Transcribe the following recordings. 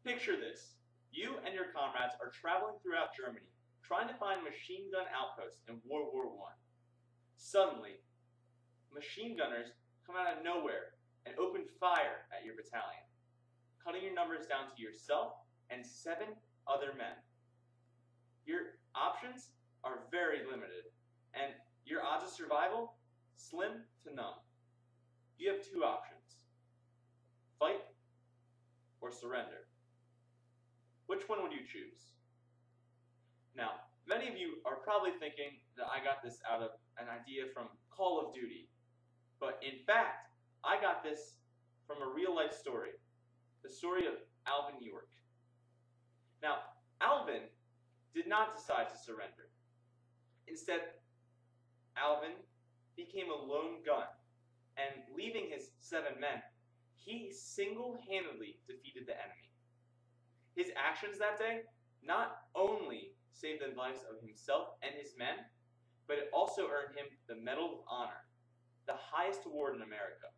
Picture this. You and your comrades are traveling throughout Germany, trying to find machine gun outposts in World War I. Suddenly, machine gunners come out of nowhere and open fire at your battalion, cutting your numbers down to yourself and 7 other men. Your options are very limited, and your odds of survival, slim to none. You have 2 options: fight or surrender. Which one would you choose? Now, many of you are probably thinking that I got this out of an idea from Call of Duty, but in fact, I got this from a real-life story, the story of Alvin York. Now, Alvin did not decide to surrender. Instead, Alvin became a lone gun, and leaving his 7 men, he single-handedly defeated the enemy. His actions that day not only saved the lives of himself and his men, but it also earned him the Medal of Honor, the highest award in America.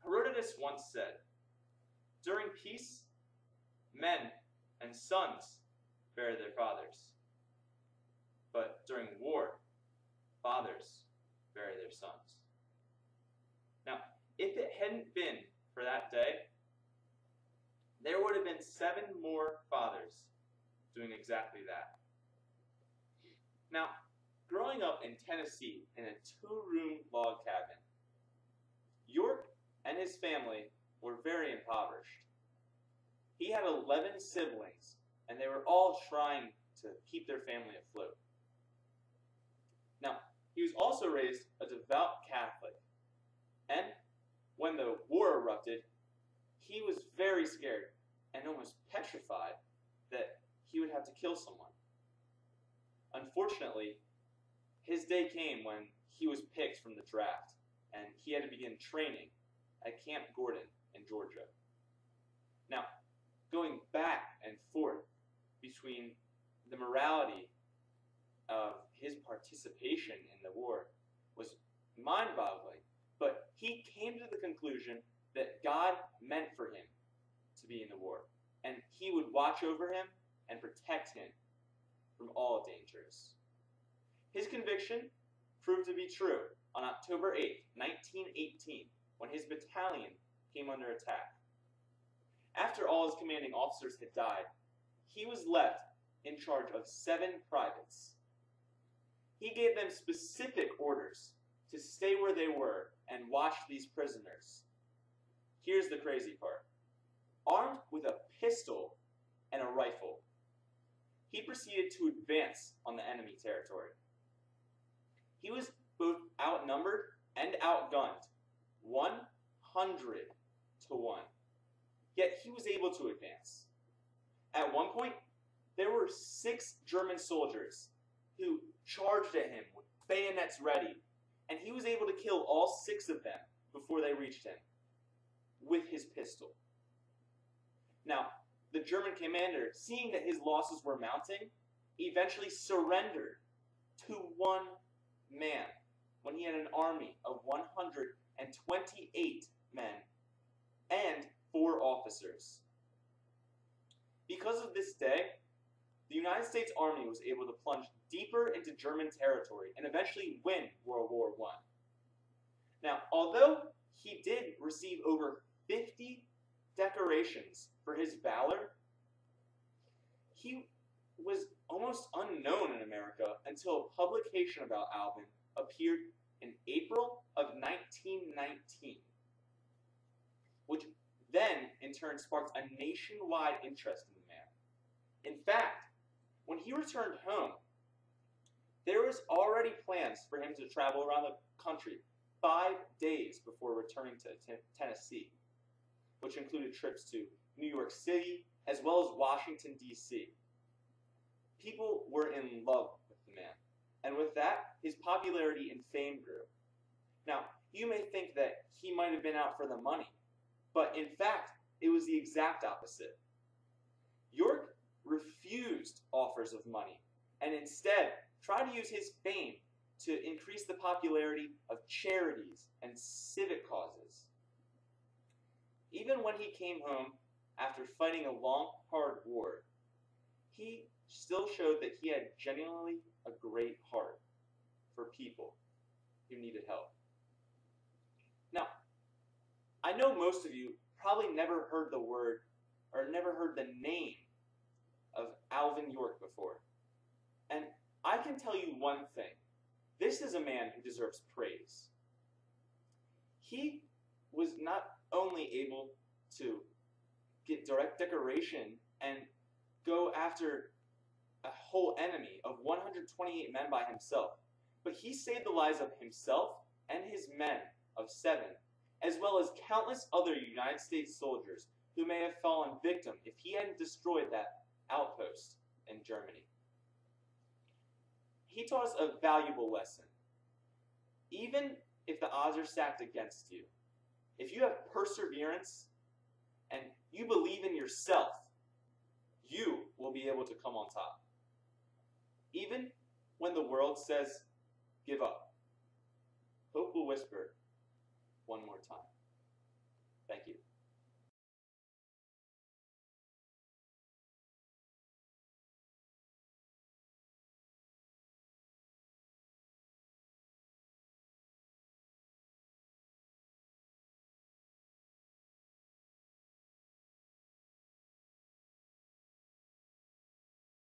Herodotus once said, "During peace, men and sons bury their fathers, but during war, fathers bury their sons." Now, if it hadn't been for that day, there would have been 7 more fathers doing exactly that. Now, growing up in Tennessee in a 2-room log cabin, York and his family were very impoverished. He had 11 siblings, and they were all trying to keep their family afloat. Now, he was also raised a devout Catholic, and when the war erupted, he was very scared and almost petrified that he would have to kill someone. Unfortunately, his day came when he was picked from the draft, and he had to begin training at Camp Gordon in Georgia. Now, going back and forth between the morality of his participation in the war was mind-boggling, but he came to the conclusion that God meant for him to be in the war, and he would watch over him and protect him from all dangers. His conviction proved to be true on October 8, 1918, when his battalion came under attack. After all his commanding officers had died, he was left in charge of 7 privates. He gave them specific orders to stay where they were and watch these prisoners. Here's the crazy part. Armed with a pistol and a rifle, he proceeded to advance on the enemy territory. He was both outnumbered and outgunned, 100 to 1. Yet he was able to advance. At one point, there were 6 German soldiers who charged at him with bayonets ready, and he was able to kill all 6 of them before they reached him with his pistol. Now, the German commander, seeing that his losses were mounting, eventually surrendered to 1 man when he had an army of 128 men and 4 officers. Because of this day, the United States Army was able to plunge deeper into German territory and eventually win World War I. Now, although he did receive over 50 decorations for his valor, he was almost unknown in America until a publication about Alvin appeared in April of 1919, which then, in turn, sparked a nationwide interest in the man. In fact, when he returned home, there was already plans for him to travel around the country 5 days before returning to Tennessee, which included trips to New York City as well as Washington, D.C. People were in love with the man, and with that, his popularity and fame grew. Now, you may think that he might have been out for the money, but in fact, it was the exact opposite. York refused offers of money, and instead tried to use his fame to increase the popularity of charities and civic causes. Even when he came home, after fighting a long, hard war, he still showed that he had genuinely a great heart for people who needed help. Now, I know most of you probably never heard the word or never heard the name of Alvin York before. And I can tell you one thing. This is a man who deserves praise. He was not only able to get direct decoration and go after a whole enemy of 128 men by himself, but he saved the lives of himself and his men of 7, as well as countless other United States soldiers who may have fallen victim if he hadn't destroyed that outpost in Germany. He taught us a valuable lesson. Even if the odds are stacked against you, if you have perseverance and you believe in yourself, you will be able to come on top. Even when the world says, give up, hope will whisper one more time.